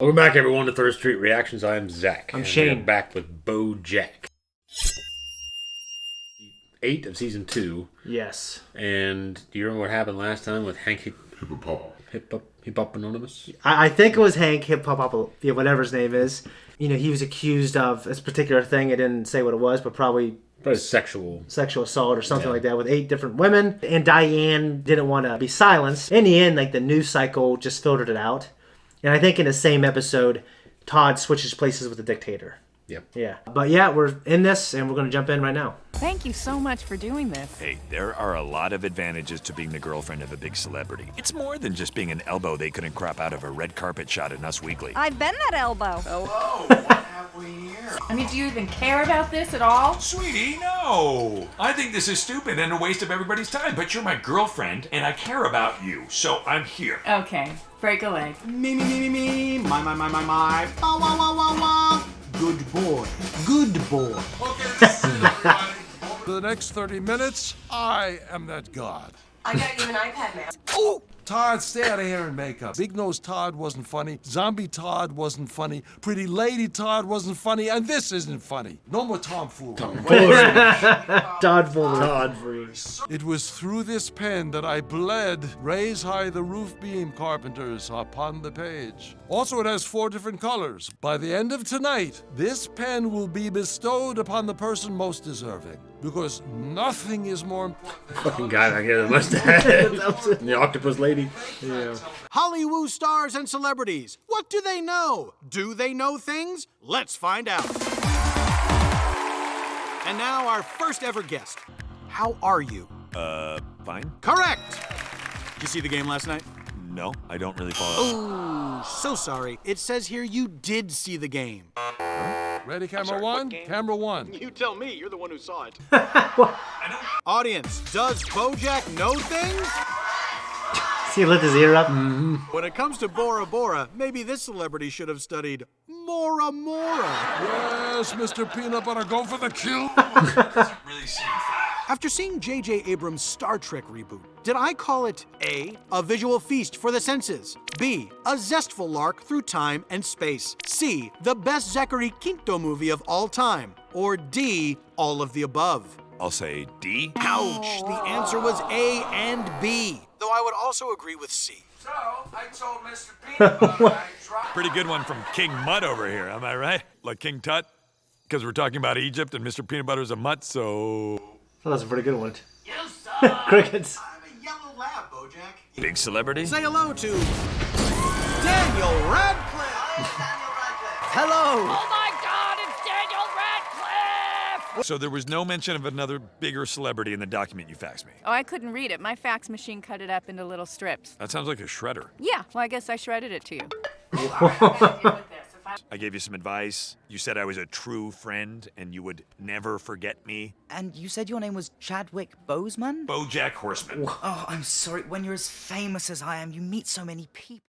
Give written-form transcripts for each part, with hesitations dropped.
Welcome back, everyone, to Third Street Reactions. I am Zach. I'm Shane. We're back with BoJack. 8 of season 2. Yes. And do you remember what happened last time with Hank Hip-Hop Anonymous? I think it was Hank Hip-Hop, whatever his name is. You know, he was accused of this particular thing. It didn't say what it was, but probably sexual assault or something like that with 8 different women. And Diane didn't want to be silenced. In the end, like, the news cycle just filtered it out. And I think in the same episode, Todd switches places with the dictator. Yep. Yeah. But yeah, we're in this, and we're going to jump in right now. Thank you so much for doing this. Hey, there are a lot of advantages to being the girlfriend of a big celebrity. It's more than just being an elbow they couldn't crop out of a red carpet shot in Us Weekly. I've been that elbow. Hello, what have we here? I mean, do you even care about this at all? Sweetie, no. I think this is stupid and a waste of everybody's time, but you're my girlfriend and I care about you, so I'm here. Okay, break a leg. Me, my. Wah, wah, wah, wah, wah. Good boy. Good boy. Okay, let's sit, everybody. For the next 30 minutes, I am that god. I got you an iPad, man. Oh! Todd, stay out of hair and makeup. Big Nose Todd wasn't funny. Zombie Todd wasn't funny. Pretty Lady Todd wasn't funny. And this isn't funny. No more tomfoolery. Todd Fuller. It was through this pen that I bled Raise High the Roof Beam Carpenters upon the page. Also, it has 4 different colors. By the end of tonight, this pen will be bestowed upon the person most deserving. Because nothing is more important. Fucking guy back here, the mustache. The octopus lady. Yeah. Hollywood stars and celebrities. What do they know? Do they know things? Let's find out. And now our first ever guest. How are you? Fine? Correct. Did you see the game last night? No, I don't really follow. Oh, so sorry. It says here you did see the game. Ready, camera one? Camera one. You tell me, you're the one who saw it. Audience, does BoJack know things? See, he lit his ear up. When it comes to Bora Bora, maybe this celebrity should have studied Mora Mora. Yes, Mr. Peanut Butter, go for the kill. Really seem After seeing J.J. Abrams' Star Trek reboot, did I call it A visual feast for the senses, B, a zestful lark through time and space, C, the best Zachary Quinto movie of all time, or D, all of the above? I'll say D. Ouch, the answer was A and B, though I would also agree with C. So, I told Mr. Peanut Butter I tried. Pretty good one from King Mutt over here, am I right? Like King Tut? Because we're talking about Egypt and Mr. Peanut Butter's a mutt, so... That was a pretty good one. You suck! Crickets. I'm a yellow lab, BoJack. Big celebrity? Say hello to Daniel Radcliffe. Hello. Oh my God, it's Daniel Radcliffe! So there was no mention of another bigger celebrity in the document you faxed me. Oh, I couldn't read it. My fax machine cut it up into little strips. That sounds like a shredder. Yeah, well, I guess I shredded it to you. I gave you some advice. You said I was a true friend and you would never forget me. And you said your name was Chadwick Boseman? BoJack Horseman. Oh, I'm sorry. When you're as famous as I am, you meet so many people.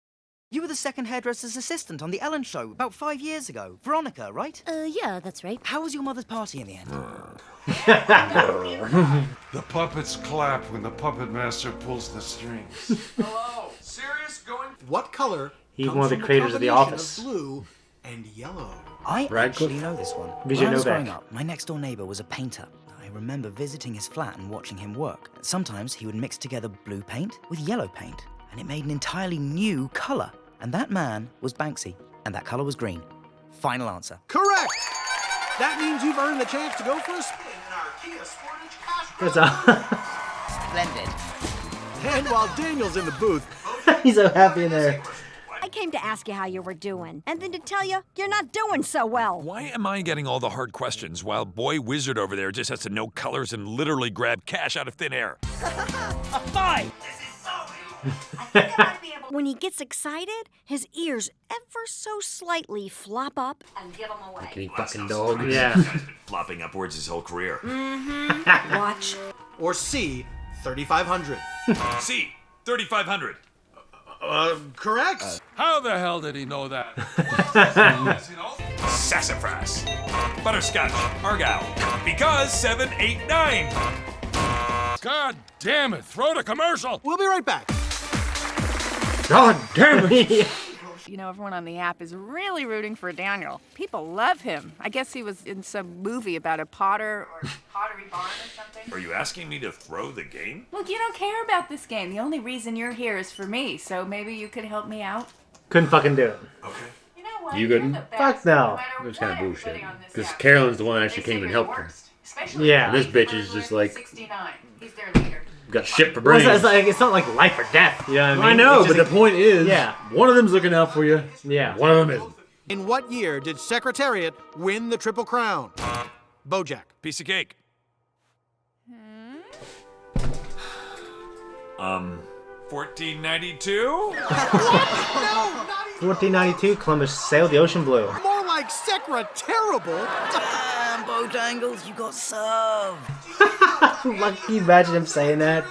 You were the second hairdresser's assistant on The Ellen Show about 5 years ago. Veronica, right? Yeah, that's right. How was your mother's party in the end? The puppets clap when the puppet master pulls the strings. Hello. Serious? Going? What color? He's comes one of the from creators of The combination Office. Blue and yellow. I Radcliffe? actually know this one. Vijay When I was Novak. growing up, my next-door neighbor was a painter. I remember visiting his flat and watching him work. Sometimes he would mix together blue paint with yellow paint, and it made an entirely new color. And that man was Banksy, and that color was green. Final answer. Correct! That means you've earned the chance to go for a spin in our Kia Sportage Cash. That's all. Splendid. And while Daniel's in the booth, He's so happy in there. I came to ask you how you were doing, and then to tell you you're not doing so well. Why am I getting all the hard questions while Boy Wizard over there just has to know colors and literally grab cash out of thin air? A 5! When he gets excited, his ears ever so slightly flop up and give him away. Can he fucking dog? Yeah. Flopping upwards his whole career. Watch. or C, 3,500. C, 3,500. Correct. How the hell did he know that? Sassafras. Butterscotch. Argyle. Because 7, 8, 9. God damn it, throw the commercial! We'll be right back. God damn it! You know, everyone on the app is really rooting for Daniel. People love him. I guess he was in some movie about a potter or pottery barn or something. Are you asking me to throw the game? Look, you don't care about this game. The only reason you're here is for me, so maybe you could help me out? Couldn't fucking do it. Okay. You know what? You couldn't? Fuck no. It was kind of bullshit. Because Carolyn's the one that actually came and helped him. Yeah. And this bitch is just like, 69. He's their leader. got shit for Well, brains. it's not like life or death. You know what I I mean? know, It's but just the point is, yeah. one of them's looking out for you. Yeah. One of them isn't. In what year did Secretariat win the Triple Crown? BoJack. Piece of cake. 1492? 1492, Columbus sailed the ocean blue. More like Secretariable. Damn, Bojangles, you got served. Like, can you imagine him saying that?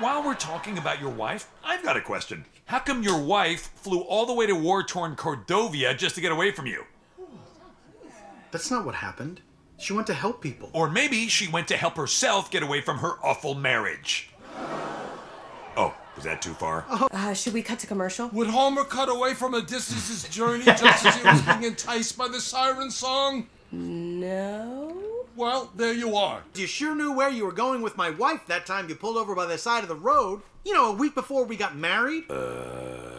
While we're talking about your wife, I've got a question. How come your wife flew all the way to war-torn Cordovia just to get away from you? That's not what happened. She went to help people. Or maybe she went to help herself get away from her awful marriage. Oh, was that too far? Should we cut to commercial? Would Homer cut away from Odysseus' journey just as he was being enticed by the siren song? No. Well, there you are. You sure knew where you were going with my wife that time you pulled over by the side of the road. You know, a week before we got married.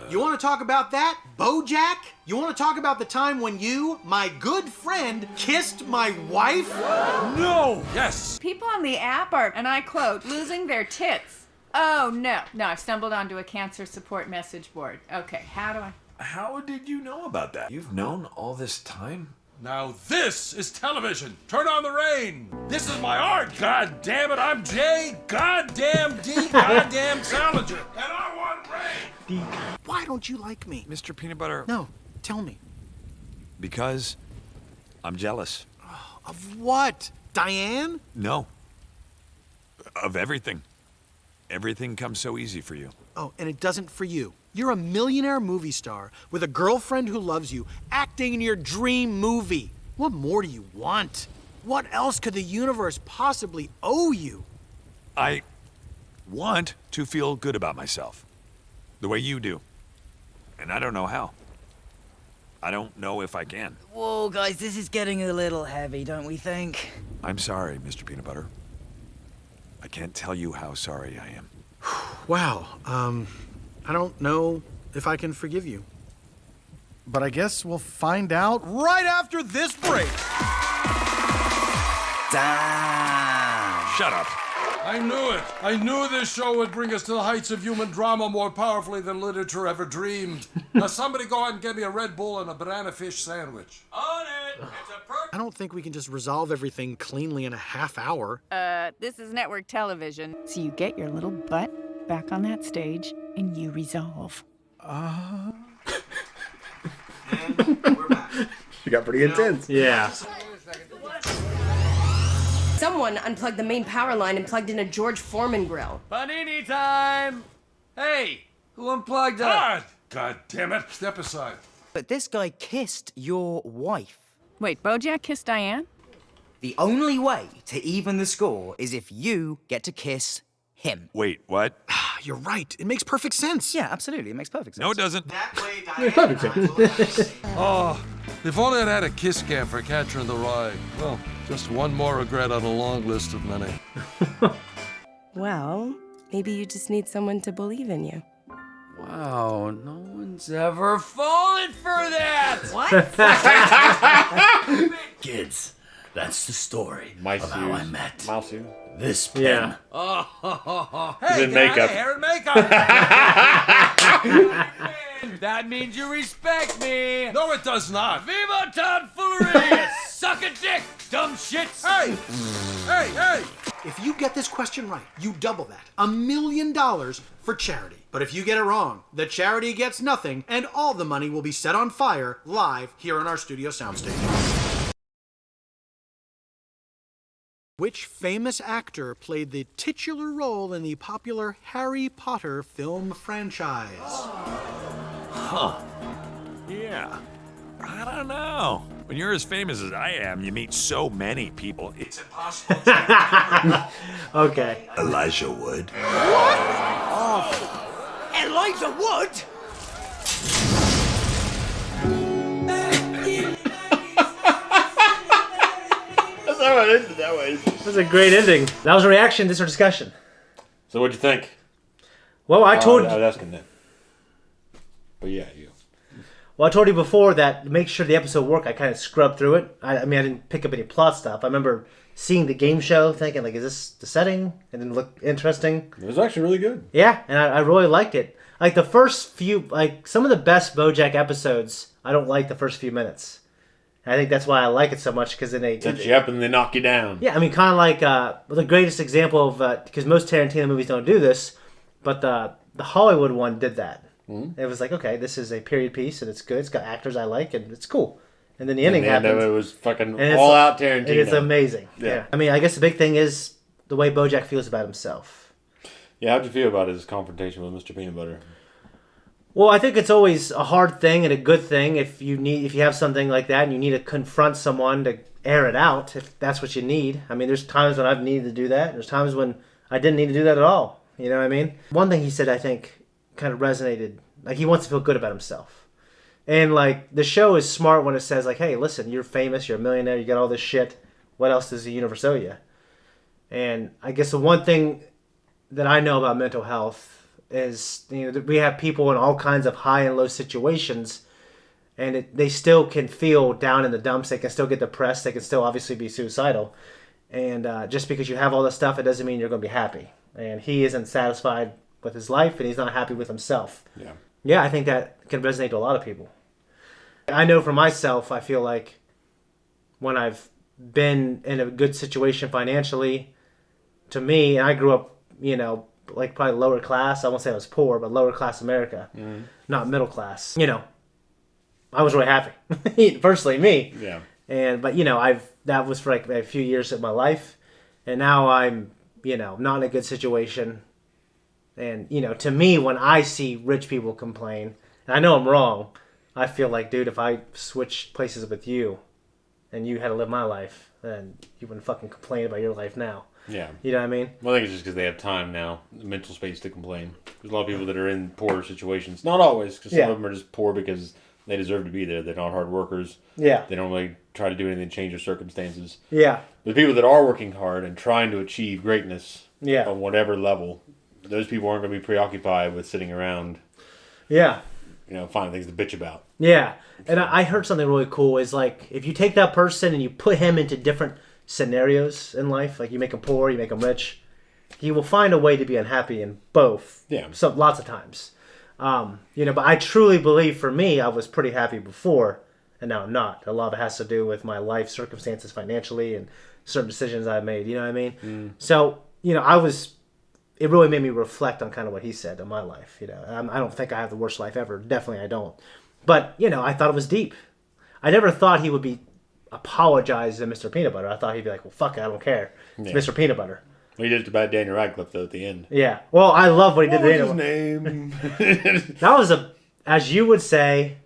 You want to talk about that, BoJack? You want to talk about the time when you, my good friend, kissed my wife? No! Yes! People on the app are, and I quote, losing their tits. Oh, no. No, I've stumbled onto a cancer support message board. Okay, how do I... How did you know about that? You've known all this time? Now this is television. Turn on the rain. This is my art. God damn it, I'm J. Goddamn D. Goddamn Challenger. And I want rain. Why don't you like me? Mr. Peanut Butter. No, tell me. Because I'm jealous. Of what? Diane? No. Of everything. Everything comes so easy for you. Oh, and it doesn't for you. You're a millionaire movie star with a girlfriend who loves you, acting in your dream movie. What more do you want? What else could the universe possibly owe you? I want to feel good about myself. The way you do. And I don't know how. I don't know if I can. Whoa, guys, this is getting a little heavy, don't we think? I'm sorry, Mr. Peanut Butter. I can't tell you how sorry I am. Wow, I don't know if I can forgive you. But I guess we'll find out right after this break. Damn! Shut up. I knew it. I knew this show would bring us to the heights of human drama more powerfully than literature ever dreamed. Now somebody go out and get me a Red Bull and a banana fish sandwich. On it! It's a I don't think we can just resolve everything cleanly in a half hour. This is network television. So you get your little butt back on that stage and you resolve. She got pretty intense. Yeah. Someone unplugged the main power line and plugged in a George Foreman grill. Panini time! Hey, who unplugged us? God damn it. Step aside. But this guy kissed your wife. Wait, BoJack kissed Diane? The only way to even the score is if you get to kiss him. Wait, what? You're right. It makes perfect sense. Yeah, absolutely. It makes perfect sense. No, it doesn't. Oh, if only I'd had a kiss cam for Catcher in the Rye. Well, just one more regret on a long list of many. Well, maybe you just need someone to believe in you. Wow, no one's ever fallen for that! What? Kids, that's the story Mouse of how I met Mouse. this pen. Yeah. Hey, in get out makeup. of hair and makeup! That means you respect me! No, it does not. Viva tomfoolery! Suck a dick, dumb shits! Hey! Hey! If you get this question right, you double that. $1 million for charity. But if you get it wrong, the charity gets nothing, and all the money will be set on fire live here on our studio soundstage. Which famous actor played the titular role in the popular Harry Potter film franchise? Yeah. I don't know. When you're as famous as I am, you meet so many people. It's impossible. Okay. Elijah Wood. Elijah Wood? That was a great ending. That was a reaction. This is our discussion. So what'd you think? Well, I told I was asking that. But yeah, you. Well, I told you before that to make sure the episode worked, I kind of scrubbed through it. I mean, I didn't pick up any plot stuff. I remember seeing the game show, thinking, like, is this the setting? It didn't look interesting. It was actually really good. Yeah, and I really liked it. Like, the first few, like, some of the best BoJack episodes, I don't like the first few minutes. And I think that's why I like it so much, because then they... Set you up and they knock you down. Yeah, I mean, kind of like the greatest example of... because most Tarantino movies don't do this, but the Hollywood one did that. It was like, okay, this is a period piece, and it's good. It's got actors I like, and it's cool. And then the ending happened. It was fucking all out Tarantino. And it's amazing. Yeah. I mean, I guess the big thing is the way BoJack feels about himself. Yeah, how'd you feel about his confrontation with Mr. Peanut Butter? Well, I think it's always a hard thing and a good thing if you have something like that and you need to confront someone to air it out, if that's what you need. I mean, there's times when I've needed to do that. There's times when I didn't need to do that at all. You know what I mean? One thing he said, I think, kind of resonated. Like, he wants to feel good about himself. And, like, the show is smart when it says, like, hey, listen, you're famous, you're a millionaire, you got all this shit. What else does the universe owe you? And I guess the one thing that I know about mental health is, you know, we have people in all kinds of high and low situations, and they still can feel down in the dumps. They can still get depressed. They can still obviously be suicidal. And just because you have all this stuff, it doesn't mean you're going to be happy. And he isn't satisfied with his life, and he's not happy with himself. Yeah. Yeah, I think that can resonate to a lot of people. I know for myself, I feel like when I've been in a good situation financially, to me, and I grew up, you know, like probably lower class. I won't say I was poor, but lower class America, not middle class. You know, I was really happy. Personally, me. Yeah. But you know, that was for like a few years of my life, and now I'm, you know, not in a good situation. And, you know, to me, when I see rich people complain, and I know I'm wrong, I feel like, dude, if I switched places with you and you had to live my life, then you wouldn't fucking complain about your life now. Yeah. You know what I mean? Well, I think it's just because they have time now, mental space to complain. There's a lot of people that are in poorer situations. Not always, because some of them are just poor because they deserve to be there. They're not hard workers. Yeah. They don't really try to do anything to change their circumstances. Yeah. The people that are working hard and trying to achieve greatness on whatever level, those people aren't going to be preoccupied with sitting around. Yeah. You know, finding things to bitch about. Yeah. And I heard something really cool is like, if you take that person and you put him into different scenarios in life, like you make him poor, you make him rich, he will find a way to be unhappy in both. Yeah. So lots of times. You know, but I truly believe for me, I was pretty happy before, and now I'm not. A lot of it has to do with my life circumstances financially and certain decisions I made. You know what I mean? So, you know, it really made me reflect on kind of what he said in my life. You know, I don't think I have the worst life ever. Definitely I don't. But, you know, I thought it was deep. I never thought he would be apologize to Mr. Peanut Butter. I thought he'd be like, well, fuck it, I don't care. It's Mr. Peanut Butter. Well, he did it to bad Daniel Radcliffe, though, at the end. Yeah. Well, I love what he did to What was his name? That was as you would say,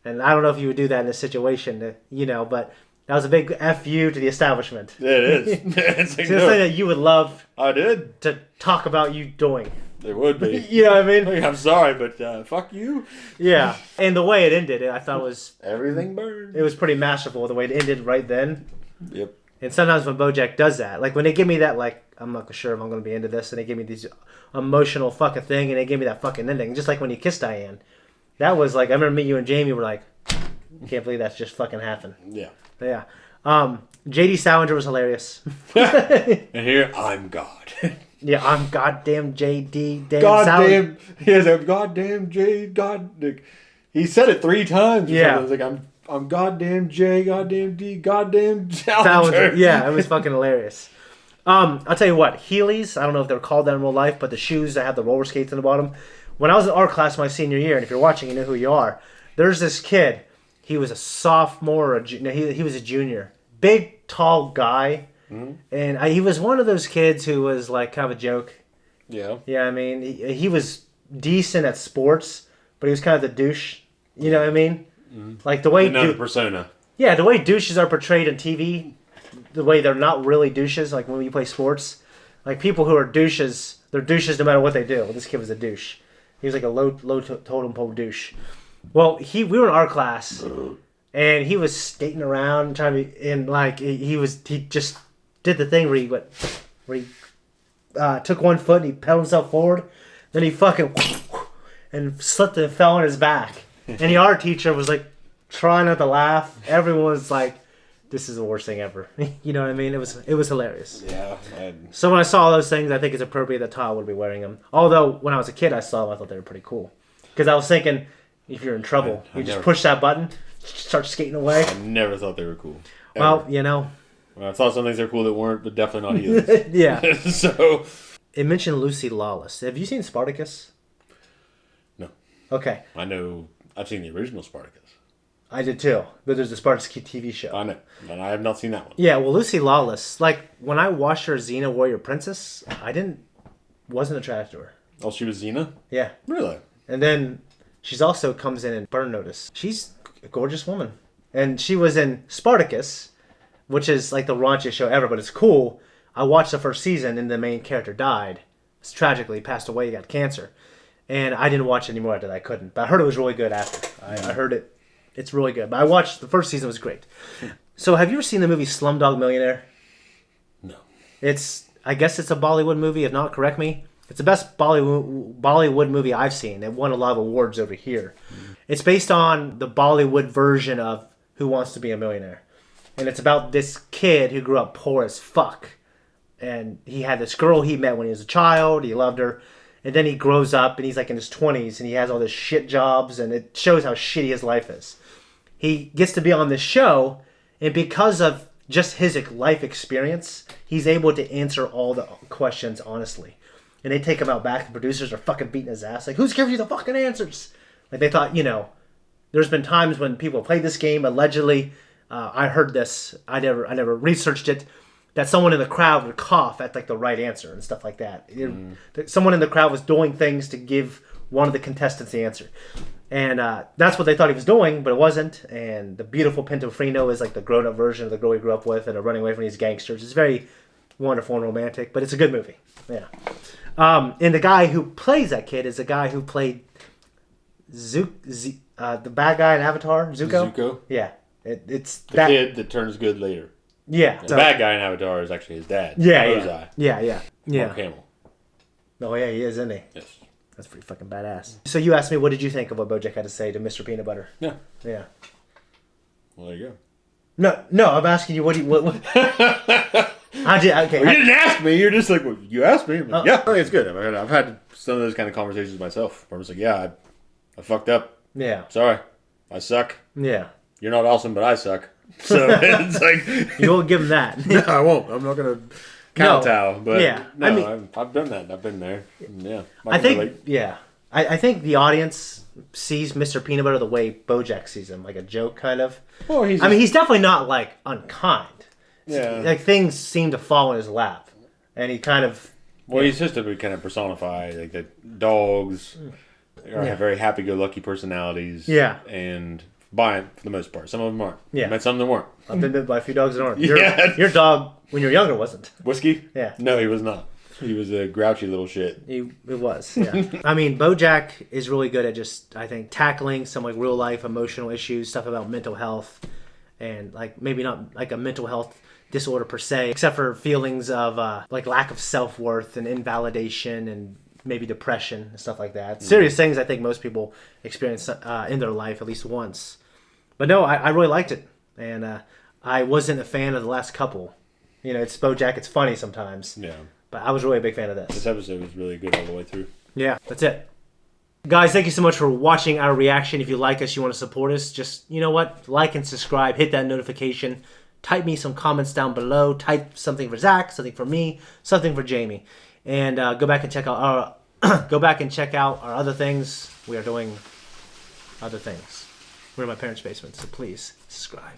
and I don't know if you would do that in this situation, you know, but that was a big F you to the establishment. Yeah, it is. It's like, so something that you would love to talk about you doing. There would be. You know what I mean? Like, I'm sorry, but fuck you. Yeah. And the way it ended, I thought was... Everything burned. It was pretty masterful, the way it ended right then. Yep. And sometimes when BoJack does that, like when they give me that, like, I'm not sure if I'm going to be into this, and they give me these emotional fucking thing, and they give me that fucking ending, just like when he kissed Diane. That was like, I remember me, you and Jamie were like, I can't believe that's just fucking happened. Yeah. Yeah. J.D. Salinger was hilarious. And here, I'm God. Yeah, I'm goddamn J.D. Goddamn. He has a goddamn J. God. He said it 3 times. Yeah. I was like, I'm goddamn J, goddamn D, goddamn Salinger. Yeah, it was fucking hilarious. I'll tell you what, Heelys, I don't know if they're called that in real life, but the shoes that have the roller skates in the bottom. When I was in art class my senior year, and if you're watching, you know who you are, there's this kid. He was a sophomore, he was a junior. Big, tall guy. Mm-hmm. And he was one of those kids who was like kind of a joke. Yeah. Yeah, I mean, he was decent at sports, but he was kind of the douche. You know what I mean? Mm-hmm. Like the way... Another persona. Yeah, the way douches are portrayed on TV, the way they're not really douches, like when you play sports. Like people who are douches, they're douches no matter what they do. This kid was a douche. He was like a low totem pole douche. Well, we were in art class, and he was skating around trying to be, and like he did the thing where he took one foot and he pedaled himself forward. Then he fucking and slipped and fell on his back. And the art teacher was like trying not to laugh. Everyone was like, "This is the worst thing ever." You know what I mean? It was hilarious. Yeah. So when I saw those things, I think it's appropriate that Todd would be wearing them. Although when I was a kid, I saw them. I thought they were pretty cool. Because I was thinking, if you're in trouble, you just push that button, start skating away. I never thought they were cool. Ever. Well, you know. Well, I thought some things are cool that weren't, but definitely not his. Yeah. So. It mentioned Lucy Lawless. Have you seen Spartacus? No. Okay. I know. I've seen the original Spartacus. I did too. But there's the Spartacus TV show. I know. And I have not seen that one. Yeah, well, Lucy Lawless, like, when I watched her Xena Warrior Princess, wasn't attracted to her. Oh, she was Xena? Yeah. Really? And then she's also comes in Burn Notice. She's a gorgeous woman. And she was in Spartacus, which is like the raunchiest show ever, but it's cool. I watched the first season and the main character died. Tragically passed away, he got cancer. And I didn't watch it anymore after that. I couldn't. But I heard it was really good after. I heard it. It's really good. But I watched the first season. It was great. So have you ever seen the movie Slumdog Millionaire? No. I guess it's a Bollywood movie. If not, correct me. It's the best Bollywood movie I've seen. It won a lot of awards over here. It's based on the Bollywood version of Who Wants to Be a Millionaire. And it's about this kid who grew up poor as fuck. And he had this girl he met when he was a child. He loved her. And then he grows up and he's like in his 20s and he has all this shit jobs and it shows how shitty his life is. He gets to be on this show and because of just his life experience, he's able to answer all the questions honestly. And they take him out back. The producers are fucking beating his ass. Like, who's giving you the fucking answers? Like, they thought, there's been times when people played this game, allegedly, I heard this, I never researched it, that someone in the crowd would cough at like the right answer and stuff like that. Someone in the crowd was doing things to give one of the contestants the answer. And that's what they thought he was doing, but it wasn't. And the beautiful Pentofrino is like the grown-up version of the girl he grew up with and are running away from these gangsters. It's very wonderful and romantic, but it's a good movie. Yeah. And the guy who plays that kid is the guy who played the bad guy in Avatar, Zuko. Zuko? Yeah. It's the kid that turns good later. Yeah. The bad guy in Avatar is actually his dad. Yeah. Mark Hamill. Oh, yeah, he is, isn't he? Yes. That's pretty fucking badass. So you asked me, what did you think of what BoJack had to say to Mr. Peanut Butter? Yeah. Yeah. Well, there you go. No, I'm asking you, what? How'd you, okay. Well, you didn't ask me. You're just like, well, you asked me. Like, yeah, I think it's good. I mean, I've had some of those kind of conversations myself where I'm just like, yeah, I fucked up. Yeah. Sorry. I suck. Yeah. You're not awesome, but I suck. So it's like... You won't give him that. No, I won't. I'm not going to kowtow. But yeah. no, I mean, I've done that. I've been there. Yeah. I think the audience sees Mr. Peanut Butter the way BoJack sees him, like a joke kind of. Well, he's definitely not like unkind. Yeah. Like things seem to fall in his lap. And he kind of... Well, he's just to kind of personify, like the dogs have very happy-go-lucky personalities. Yeah. And for the most part. Some of them aren't. Yeah. But some of them weren't. I've been bit by a few dogs that aren't. Yeah. Your dog, when you were younger, wasn't. Whiskey? Yeah. No, he was not. He was a grouchy little shit. It was, yeah. I mean, BoJack is really good at just, I think, tackling some like real life emotional issues, stuff about mental health, and like maybe not like a mental health disorder per se, except for feelings of like lack of self-worth and invalidation and maybe depression and stuff like that. Serious things I think most people experience in their life at least once. But no, I really liked it, and I wasn't a fan of the last couple. It's BoJack. It's funny sometimes. Yeah. But I was really a big fan of this. This episode was really good all the way through. Yeah, that's it. Guys, thank you so much for watching our reaction. If you like us, you want to support us, just, you know what? Like and subscribe. Hit that notification. Type me some comments down below. Type something for Zach, something for me, something for Jamie. And go back and check out our other things. We are doing other things. We're in my parents' basement, so please subscribe.